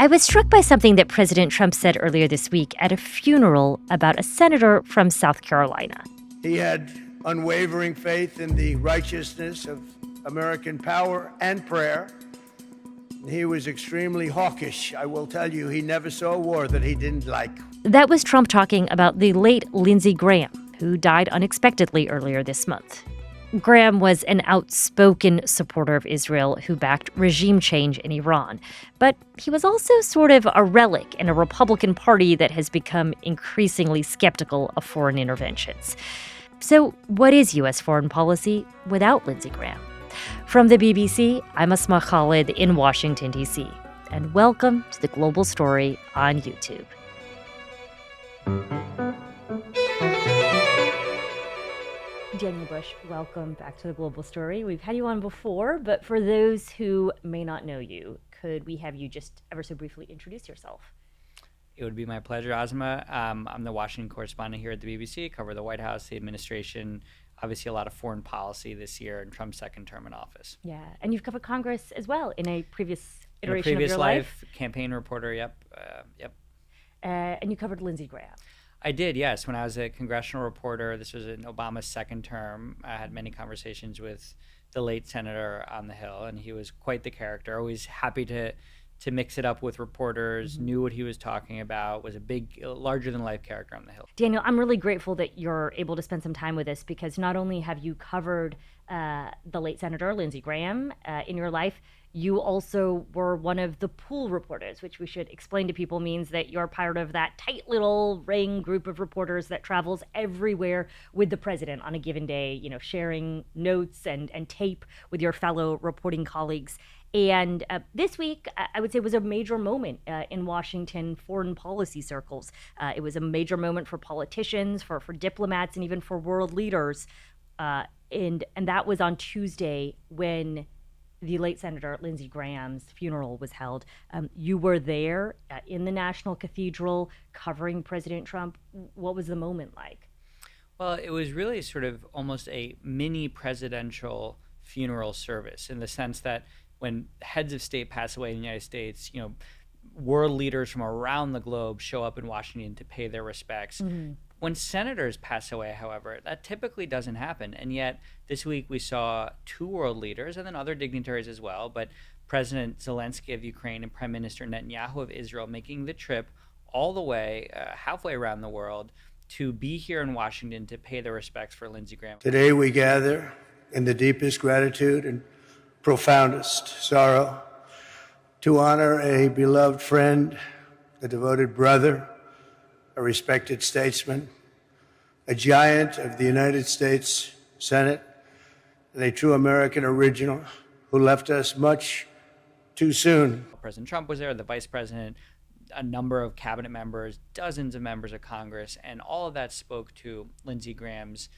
I was struck by something that President Trump said earlier this week at a funeral about a senator from South Carolina. He had unwavering faith in the righteousness of American power and prayer. He was extremely hawkish. I will tell you, he never saw a war that he didn't like. That was Trump talking about the late Lindsey Graham, who died unexpectedly earlier this month. Graham was an outspoken supporter of Israel who backed regime change in Iran. But he was also sort of a relic in a Republican Party that has become increasingly skeptical of foreign interventions. So what is U.S. foreign policy without Lindsey Graham? From the BBC, I'm Asma Khalid in Washington, D.C. And welcome to The Global Story on YouTube. Daniel Bush, welcome back to The Global Story. We've had you on before, but for those who may not know you, could we have you just ever so briefly introduce yourself? It would be my pleasure, Asma. I'm the Washington correspondent here at the BBC, cover the White House, the administration, obviously a lot of foreign policy this year in Trump's second term in office. Yeah, and you've covered Congress as well in a previous iteration of your life. Campaign reporter, yep. And you covered Lindsey Graham. I did, yes. When I was a congressional reporter, this was in Obama's second term. I had many conversations with the late senator on the Hill, and he was quite the character, always happy to mix it up with reporters, knew what he was talking about, was a big, larger-than-life character on the Hill. Daniel, I'm really grateful that you're able to spend some time with us because not only have you covered the late Senator Lindsey Graham in your life, you also were one of the pool reporters, which we should explain to people means that you're part of that tight little ring group of reporters that travels everywhere with the president on a given day, sharing notes and tape with your fellow reporting colleagues. And this week, I would say, was a major moment in Washington foreign policy circles. It was a major moment for politicians, for diplomats, and even for world leaders. And that was on Tuesday when the late Senator Lindsey Graham's funeral was held. You were there in the National Cathedral covering President Trump. What was the moment like? Well, it was really sort of almost a mini presidential funeral service in the sense that when heads of state pass away in the United States, world leaders from around the globe show up in Washington to pay their respects. Mm-hmm. When senators pass away, however, that typically doesn't happen. And yet this week we saw two world leaders and then other dignitaries as well, but President Zelensky of Ukraine and Prime Minister Netanyahu of Israel making the trip all the way, halfway around the world, to be here in Washington to pay their respects for Lindsey Graham. Today we gather in the deepest gratitude and profoundest sorrow to honor a beloved friend, a devoted brother, a respected statesman, a giant of the United States Senate, and a true American original who left us much too soon. President Trump was there, the vice president, a number of cabinet members, dozens of members of Congress, and all of that spoke to Lindsey Graham's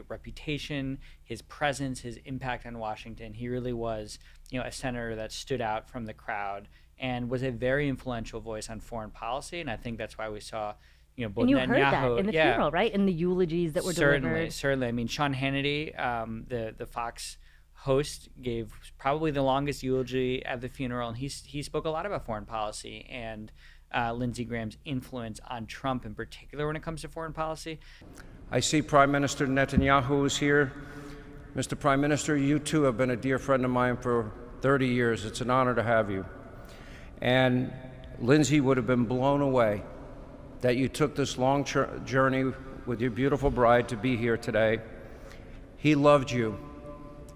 reputation, his presence, his impact on Washington. He really was, a senator that stood out from the crowd and was a very influential voice on foreign policy. And I think that's why we saw, both and you Netanyahu, heard that in the funeral, right? In the eulogies that were delivered. Certainly. I mean, Sean Hannity, the Fox host, gave probably the longest eulogy at the funeral, and he spoke a lot about foreign policy and Lindsey Graham's influence on Trump in particular when it comes to foreign policy. I see Prime Minister Netanyahu is here. Mr. Prime Minister, you too have been a dear friend of mine for 30 years. It's an honor to have you. And Lindsey would have been blown away that you took this long journey with your beautiful bride to be here today. He loved you.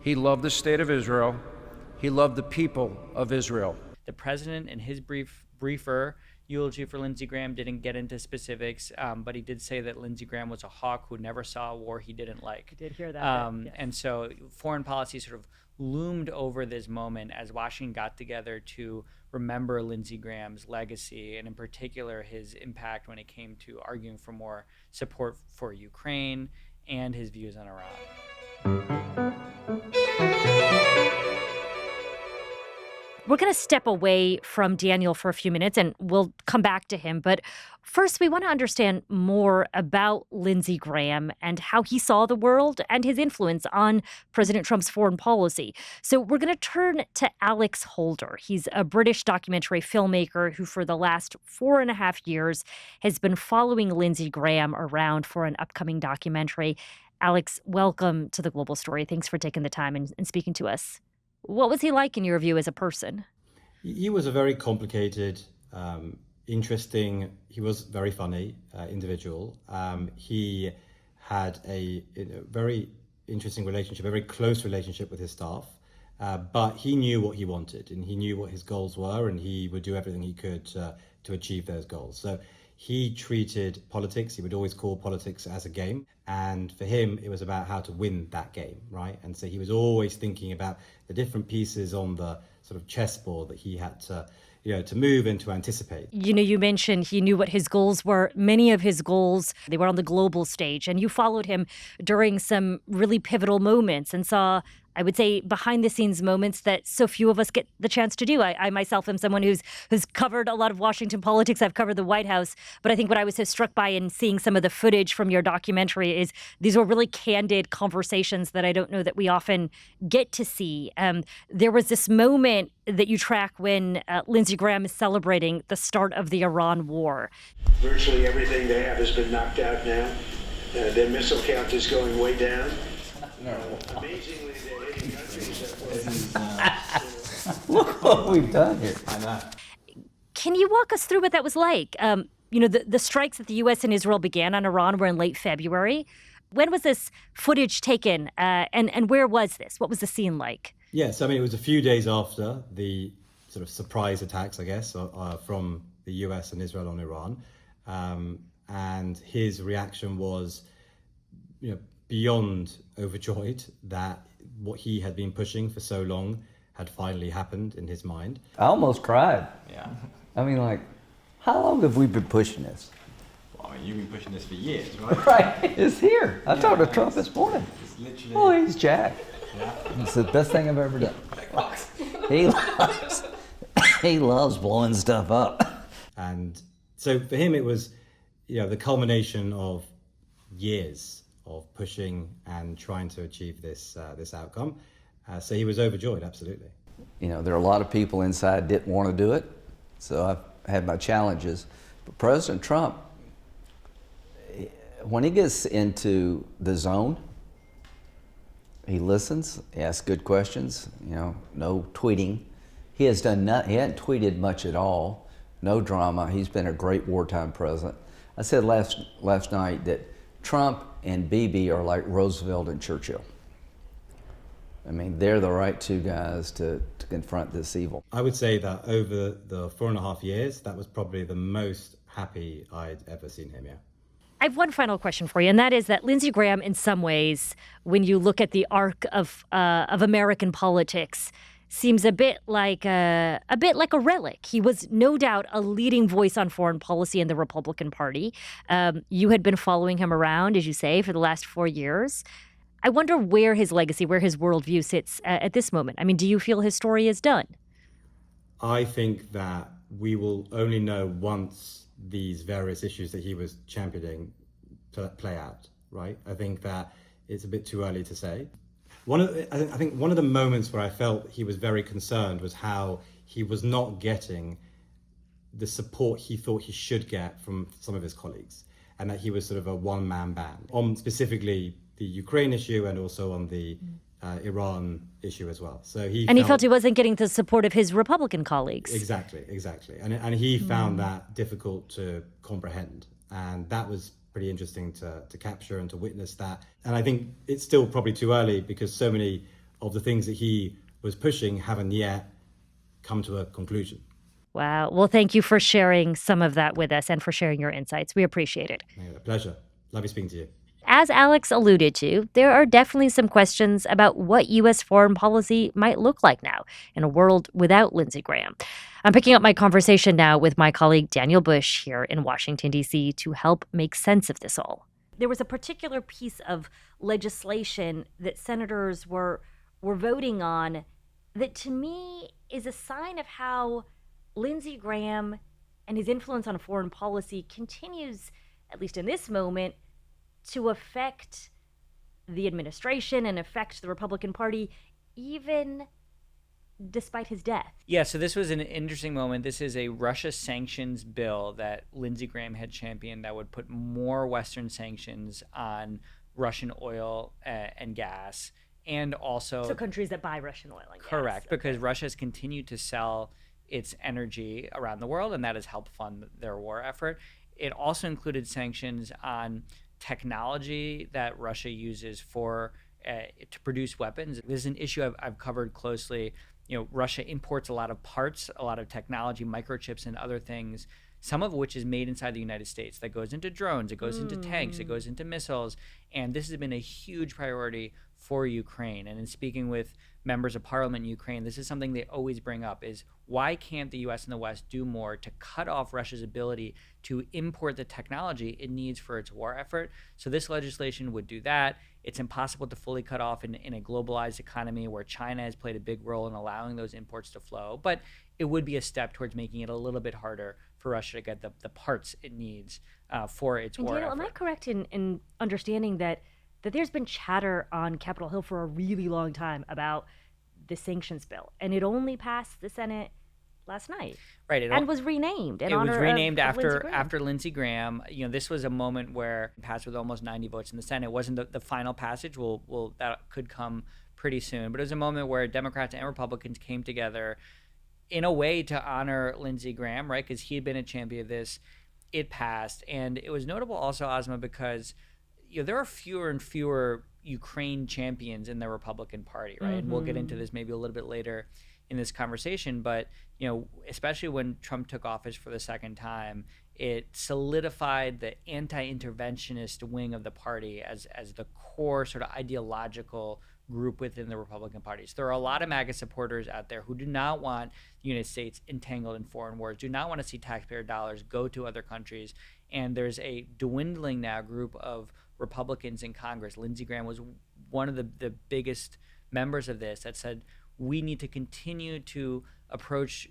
He loved the state of Israel. He loved the people of Israel. The president, in his briefer eulogy for Lindsey Graham, didn't get into specifics, but he did say that Lindsey Graham was a hawk who never saw a war he didn't like. I did hear that. Yes. And so foreign policy sort of loomed over this moment as Washington got together to remember Lindsey Graham's legacy, and in particular his impact when it came to arguing for more support for Ukraine and his views on Iran. We're going to step away from Daniel for a few minutes and we'll come back to him. But first, we want to understand more about Lindsey Graham and how he saw the world and his influence on President Trump's foreign policy. So we're going to turn to Alex Holder. He's a British documentary filmmaker who, for the last 4.5 years, has been following Lindsey Graham around for an upcoming documentary. Alex, welcome to The Global Story. Thanks for taking the time and speaking to us. What was he like, in your view, as a person? He was a very complicated, interesting, he was very funny individual. He had a very interesting relationship, a very close relationship with his staff. But he knew what he wanted and he knew what his goals were, and he would do everything he could to achieve those goals. So he treated politics, he would always call politics as a game. And for him, it was about how to win that game, right? And so he was always thinking about the different pieces on the sort of chessboard that he had to move and to anticipate. You mentioned he knew what his goals were. Many of his goals, they were on the global stage, and you followed him during some really pivotal moments and saw, I would say, behind the scenes moments that so few of us get the chance to do. I myself am someone who's covered a lot of Washington politics. I've covered the White House. But I think what I was so struck by in seeing some of the footage from your documentary is these were really candid conversations that I don't know that we often get to see. There was this moment that you track when Lindsey Graham is celebrating the start of the Iran war. Virtually everything they have has been knocked out now. Their missile count is going way down. No. Amazingly, they're hitting countries that Look what we've done here. I know. Can you walk us through what that was like? The strikes that the U.S. and Israel began on Iran were in late February. When was this footage taken, and where was this? What was the scene like? Yes, I mean, it was a few days after the sort of surprise attacks, I guess, from the US and Israel on Iran. And his reaction was, beyond overjoyed that what he had been pushing for so long had finally happened in his mind. I almost cried. Yeah. I mean, like, how long have we been pushing this? Well, I mean, you've been pushing this for years, right? Right, it's here. I talked to Trump this morning. It's literally. Oh, he's jacked. Yeah. It's the best thing I've ever done. He loves blowing stuff up. And so for him, it was, the culmination of years of pushing and trying to achieve this outcome. So he was overjoyed, absolutely. There are a lot of people inside didn't want to do it, so I've had my challenges. But President Trump, when he gets into the zone, he listens, he asks good questions, no tweeting. He has done he hadn't tweeted much at all, no drama. He's been a great wartime president. I said last night that Trump and Bibi are like Roosevelt and Churchill. I mean, they're the right two guys to confront this evil. I would say that over the 4.5 years, that was probably the most happy I'd ever seen him, yeah. I have one final question for you, and that is that Lindsey Graham, in some ways, when you look at the arc of American politics, seems a bit like a relic. He was no doubt a leading voice on foreign policy in the Republican Party. You had been following him around, as you say, for the last 4 years. I wonder where his legacy, where his worldview sits at this moment. I mean, do you feel his story is done? I think that we will only know once these various issues that he was championing play out, right? I think that it's a bit too early to say. I think one of the moments where I felt he was very concerned was how he was not getting the support he thought he should get from some of his colleagues, and that he was sort of a one-man band on specifically the Ukraine issue and also on the Iran issue as well. So he felt he wasn't getting the support of his Republican colleagues. Exactly. And he found that difficult to comprehend, and that was pretty interesting to capture and to witness that. And I think it's still probably too early because so many of the things that he was pushing haven't yet come to a conclusion. Wow. Well, thank you for sharing some of that with us and for sharing your insights. We appreciate it. Yeah, a pleasure. Lovely speaking to you. As Alex alluded to, there are definitely some questions about what U.S. foreign policy might look like now in a world without Lindsey Graham. I'm picking up my conversation now with my colleague Daniel Bush here in Washington, D.C. to help make sense of this all. There was a particular piece of legislation that senators were voting on that to me is a sign of how Lindsey Graham and his influence on foreign policy continues, at least in this moment, to affect the administration and affect the Republican Party, even despite his death. Yeah, so this was an interesting moment. This is a Russia sanctions bill that Lindsey Graham had championed that would put more Western sanctions on Russian oil and gas, and also So countries that buy Russian oil and gas. correct, because Russia has continued to sell its energy around the world, and that has helped fund their war effort. It also included sanctions on technology that Russia uses for to produce weapons. This is an issue I've covered closely. Russia imports a lot of parts, a lot of technology, microchips, and other things, some of which is made inside the United States. That goes into drones, it goes into tanks, it goes into missiles, and this has been a huge priority for Ukraine. And in speaking with members of parliament in Ukraine, this is something they always bring up, is why can't the US and the West do more to cut off Russia's ability to import the technology it needs for its war effort? So this legislation would do that. It's impossible to fully cut off in a globalized economy where China has played a big role in allowing those imports to flow, but it would be a step towards making it a little bit harder for Russia to get the parts it needs for its war Daniel, effort. am I correct in understanding that there's been chatter on Capitol Hill for a really long time about the sanctions bill, and it only passed the Senate last night, Right, and was renamed in it honor was renamed of Lindsey after Graham. after Lindsey Graham. This was a moment where it passed with almost 90 votes in the Senate. It wasn't the final passage. That could come pretty soon, but it was a moment where Democrats and Republicans came together in a way to honor Lindsey Graham, right? Because he had been a champion of this. It passed, and it was notable also, Asma, because there are fewer and fewer Ukraine champions in the Republican Party, right? And we'll get into this maybe a little bit later in this conversation, but especially when Trump took office for the second time, it solidified the anti-interventionist wing of the party as the core sort of ideological group within the Republican Party. So there are a lot of MAGA supporters out there who do not want the United States entangled in foreign wars, do not want to see taxpayer dollars go to other countries, and there's a dwindling now group of Republicans in Congress. Lindsey Graham was one of the biggest members of this that said, we need to continue to approach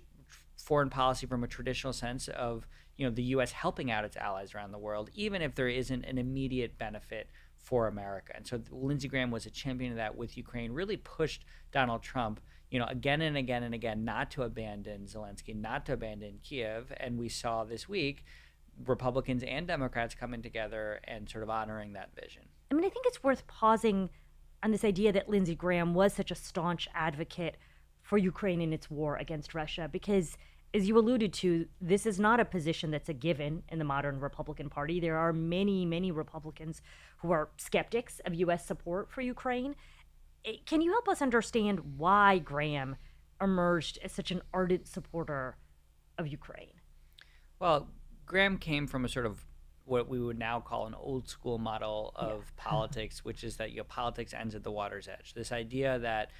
foreign policy from a traditional sense of the U.S. helping out its allies around the world, even if there isn't an immediate benefit for America. And so Lindsey Graham was a champion of that with Ukraine, really pushed Donald Trump, again and again and again, not to abandon Zelensky, not to abandon Kiev. And we saw this week Republicans and Democrats coming together and sort of honoring that vision. I mean, I think it's worth pausing on this idea that Lindsey Graham was such a staunch advocate for Ukraine in its war against Russia, because, as you alluded to, this is not a position that's a given in the modern Republican Party. There are many, many Republicans who are skeptics of U.S. support for Ukraine. Can you help us understand why Graham emerged as such an ardent supporter of Ukraine? Well, Graham came from a sort of what we would now call an old school model of politics, which is that politics ends at the water's edge. This idea that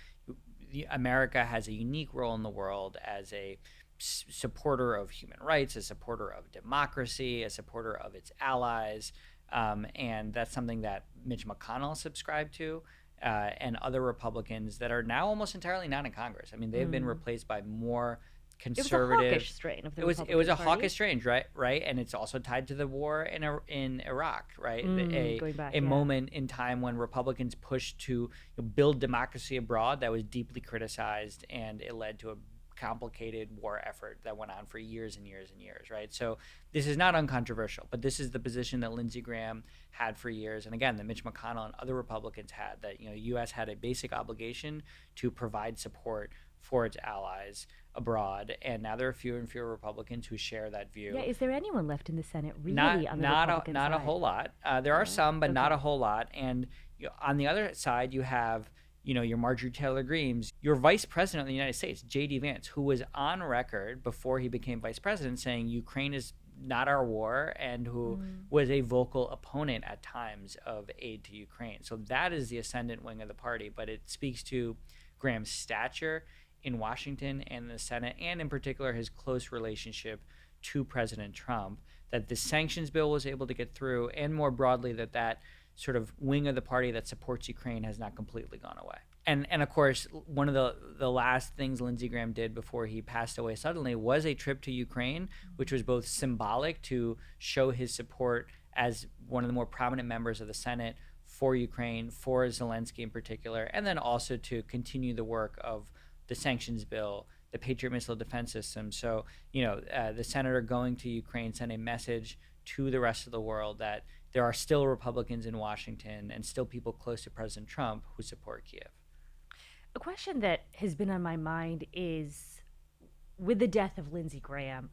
America has a unique role in the world as a supporter of human rights, a supporter of democracy, a supporter of its allies, and that's something that Mitch McConnell subscribed to, and other Republicans that are now almost entirely not in Congress. I mean, they've been replaced by more conservative. It was a hawkish strain of the Republican It was a Party. hawkish strain, right, and it's also tied to the war in Iraq, right? Going back, a moment in time when Republicans pushed to build democracy abroad that was deeply criticized, and it led to a complicated war effort that went on for years and years and years, right? So this is not uncontroversial, but this is the position that Lindsey Graham had for years, and again, that Mitch McConnell and other Republicans had, that U.S. had a basic obligation to provide support for its allies abroad, and now there are fewer and fewer Republicans who share that view. Yeah, is there anyone left in the Senate really Not on the Republican not side? a whole lot. There are some, but not a whole lot. And on the other side, you have your Marjorie Taylor Greenes, your Vice President of the United States, J.D. Vance, who was on record before he became Vice President saying Ukraine is not our war, and who was a vocal opponent at times of aid to Ukraine. So that is the ascendant wing of the party, but it speaks to Graham's stature in Washington and the Senate, and in particular his close relationship to President Trump, that the sanctions bill was able to get through, and more broadly that sort of wing of the party that supports Ukraine has not completely gone away. And of course, one of the last things Lindsey Graham did before he passed away suddenly was a trip to Ukraine, which was both symbolic to show his support as one of the more prominent members of the Senate for Ukraine, for Zelensky in particular, and then also to continue the work of the sanctions bill, the Patriot missile defense system. So, the senator going to Ukraine sent a message to the rest of the world that there are still Republicans in Washington and still people close to President Trump who support Kiev. A question that has been on my mind is, with the death of Lindsey Graham,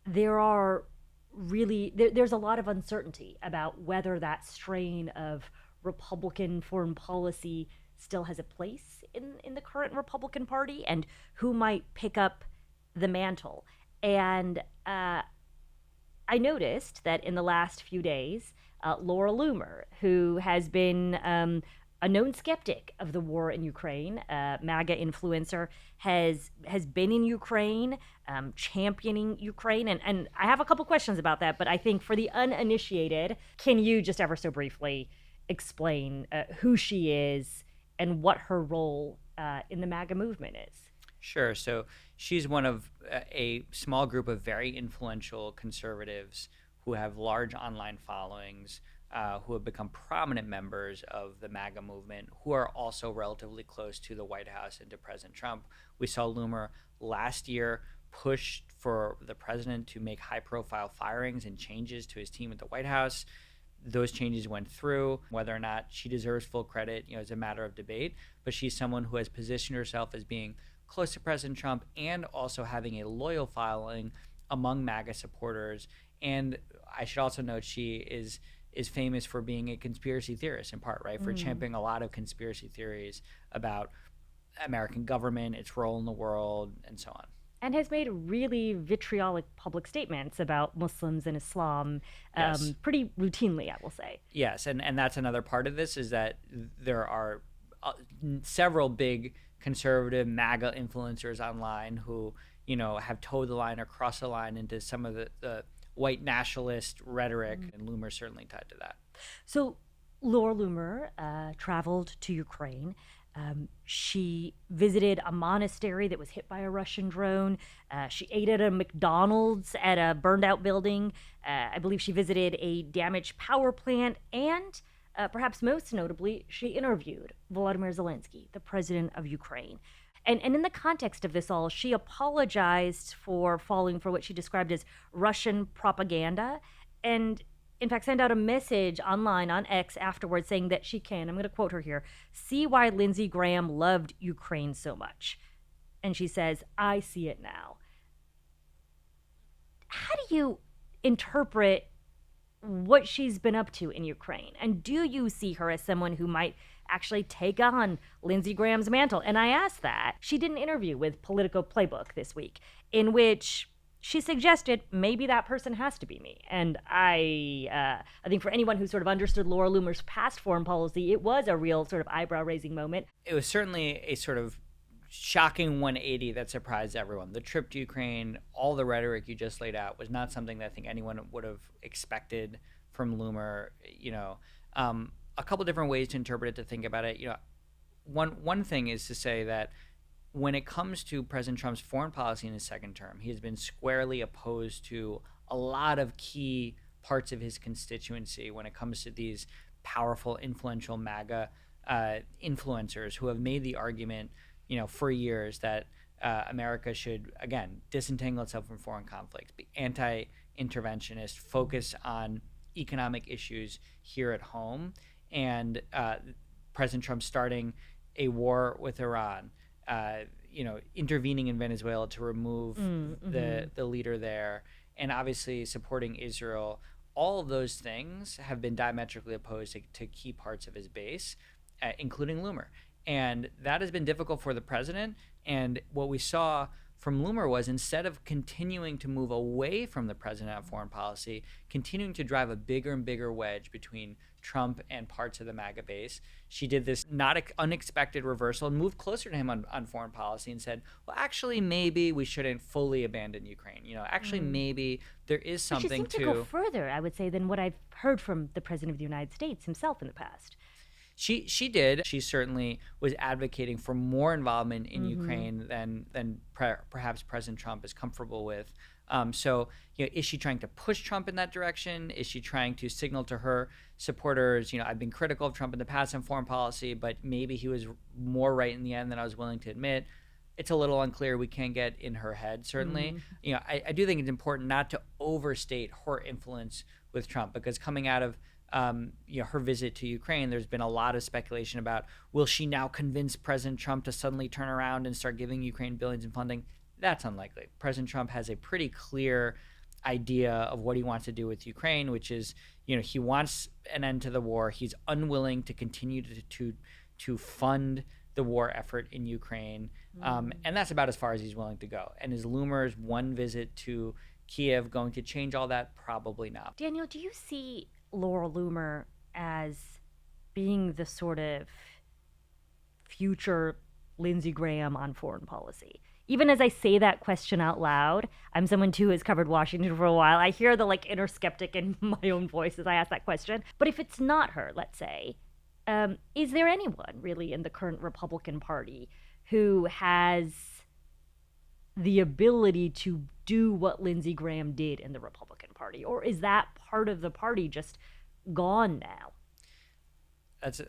there's a lot of uncertainty about whether that strain of Republican foreign policy still has a place in the current Republican Party, and who might pick up the mantle. And I noticed that in the last few days, Laura Loomer, who has been a known skeptic of the war in Ukraine, MAGA influencer, has been in Ukraine, championing Ukraine. And I have a couple questions about that, but I think for the uninitiated, can you just ever so briefly explain who she is and what her role in the MAGA movement is? Sure. So she's one of a small group of very influential conservatives who have large online followings, who have become prominent members of the MAGA movement, who are also relatively close to the White House and to President Trump. We saw Loomer last year push for the president to make high-profile firings and changes to his team at the White House. Those changes went through. Whether or not she deserves full credit, is a matter of debate. But she's someone who has positioned herself as being close to President Trump and also having a loyal following among MAGA supporters. And I should also note she is famous for being a conspiracy theorist in part, right? For championing a lot of conspiracy theories about American government, its role in the world, and so on. And has made really vitriolic public statements about Muslims and Islam Yes. pretty routinely, I will say. Yes, and that's another part of this, is that there are several big conservative MAGA influencers online who, have towed the line or crossed the line into some of the white nationalist rhetoric, and Loomer's certainly tied to that. So Laura Loomer traveled to Ukraine. She visited a monastery that was hit by a Russian drone. She ate at a McDonald's at a burned out building. I believe she visited a damaged power plant. And perhaps most notably, she interviewed Volodymyr Zelensky, the president of Ukraine. And in the context of this all, she apologized for falling for what she described as Russian propaganda, and in fact sent out a message online on X afterwards saying that she can, I'm going to quote her here, see why Lindsey Graham loved Ukraine so much. And she says, I see it now. How do you interpret what she's been up to in Ukraine? And do you see her as someone who might actually take on Lindsey Graham's mantle? And I asked that. She did an interview with Politico Playbook this week in which she suggested maybe that person has to be me. And I think for anyone who sort of understood Laura Loomer's past foreign policy, it was a real sort of eyebrow-raising moment. It was certainly a sort of shocking 180 that surprised everyone. The trip to Ukraine, all the rhetoric you just laid out, was not something that I think anyone would have expected from Loomer. A couple different ways to interpret it, to think about it. One thing is to say that when it comes to President Trump's foreign policy in his second term, he has been squarely opposed to a lot of key parts of his constituency when it comes to these powerful, influential MAGA influencers who have made the argument, for years that America should, again, disentangle itself from foreign conflicts, be anti-interventionist, focus on economic issues here at home, and President Trump starting a war with Iran, intervening in Venezuela to remove the leader there, and obviously supporting Israel. All of those things have been diametrically opposed to key parts of his base, including Loomer. And that has been difficult for the president. And what we saw from Loomer was, instead of continuing to move away from the president on foreign policy, continuing to drive a bigger and bigger wedge between Trump and parts of the MAGA base, she did this not unexpected reversal and moved closer to him on foreign policy and said, well, actually, maybe we shouldn't fully abandon Ukraine. Actually, maybe there is something she seemed to go further, I would say, than what I've heard from the president of the United States himself in the past. She did. She certainly was advocating for more involvement in Ukraine than perhaps President Trump is comfortable with. So, is she trying to push Trump in that direction? Is she trying to signal to her supporters, I've been critical of Trump in the past in foreign policy, but maybe he was more right in the end than I was willing to admit? It's a little unclear. We can't get in her head, certainly. I do think it's important not to overstate her influence with Trump, because coming out of her visit to Ukraine, there's been a lot of speculation about, will she now convince President Trump to suddenly turn around and start giving Ukraine billions in funding? That's unlikely. President Trump has a pretty clear idea of what he wants to do with Ukraine, which is, he wants an end to the war. He's unwilling to continue to fund the war effort in Ukraine. And that's about as far as he's willing to go. And is Loomer's one visit to Kiev going to change all that? Probably not. Daniel, do you see Laura Loomer as being the sort of future Lindsey Graham on foreign policy? Even as I say that question out loud, I'm someone who has covered Washington for a while. I hear the inner skeptic in my own voice as I ask that question. But if it's not her, let's say, is there anyone really in the current Republican Party who has the ability to do what Lindsey Graham did in the Republican Party? Or is that part of the party just gone now? That's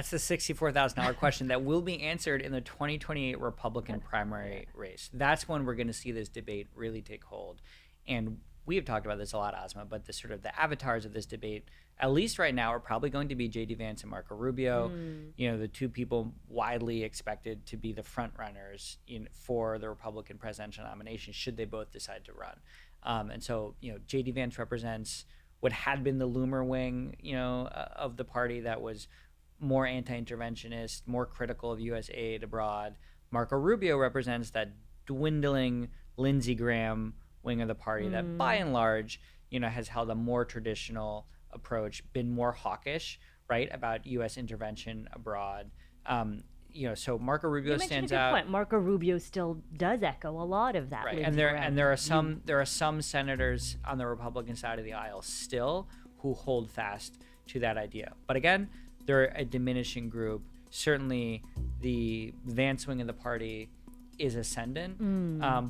the $64,000 question that will be answered in the 2028 Republican primary race. That's when we're going to see this debate really take hold. And we have talked about this a lot, Asma, but the avatars of this debate, at least right now, are probably going to be J.D. Vance and Marco Rubio, the two people widely expected to be the front runners for the Republican presidential nomination, should they both decide to run. And so, J.D. Vance represents what had been the Loomer wing, of the party that was more anti-interventionist, more critical of U.S. aid abroad. Marco Rubio represents that dwindling Lindsey Graham wing of the party that, by and large, has held a more traditional approach, been more hawkish, right, about U.S. intervention abroad. So Marco Rubio stands out. Point. Marco Rubio still does echo a lot of that. Right, Lindsey Graham. there are some senators on the Republican side of the aisle still who hold fast to that idea. But again, they're a diminishing group. Certainly, the Vance wing of the party is ascendant,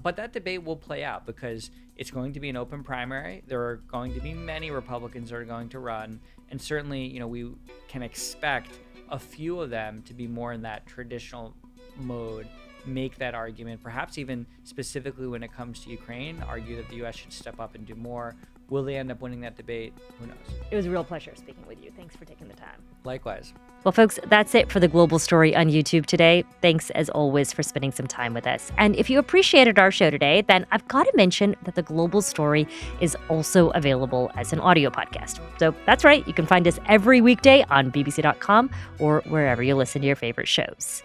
but that debate will play out because it's going to be an open primary. There are going to be many Republicans that are going to run, and certainly, we can expect a few of them to be more in that traditional mode, make that argument, perhaps even specifically when it comes to Ukraine, argue that the U.S. should step up and do more. Will they end up winning that debate? Who knows? It was a real pleasure speaking with you. Thanks for taking the time. Likewise. Well, folks, that's it for The Global Story on YouTube today. Thanks, as always, for spending some time with us. And if you appreciated our show today, then I've got to mention that The Global Story is also available as an audio podcast. So that's right. You can find us every weekday on bbc.com or wherever you listen to your favorite shows.